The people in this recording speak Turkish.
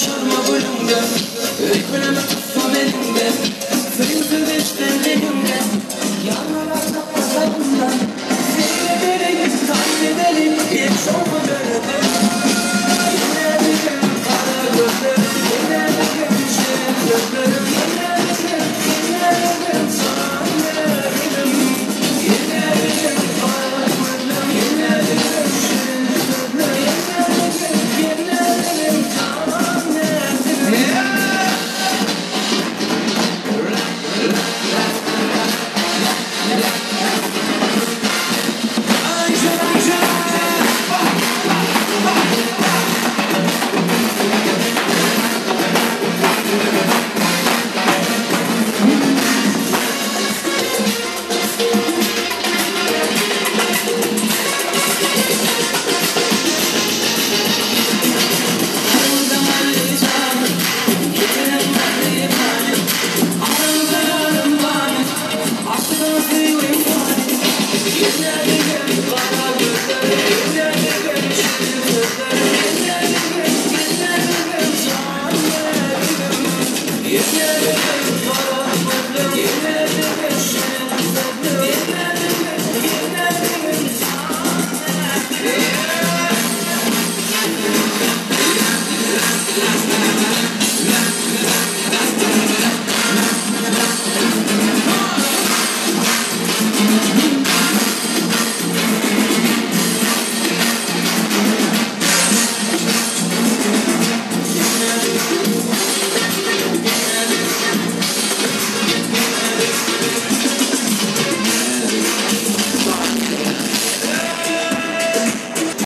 Çarma bölümde Öyküleme tutsam elimde Sıyırdı beşten elimde Yanmalarda pasadımdan Seyredelim, tahmin hiç olma böyle Yine bir gün kara gözlerim Yine bir gün şirin gözlerim Yine bir gün sana yerim Yine bir gün kara gözlerim Yine bir gün şirin gözlerim Yine bir gün sana Yeah.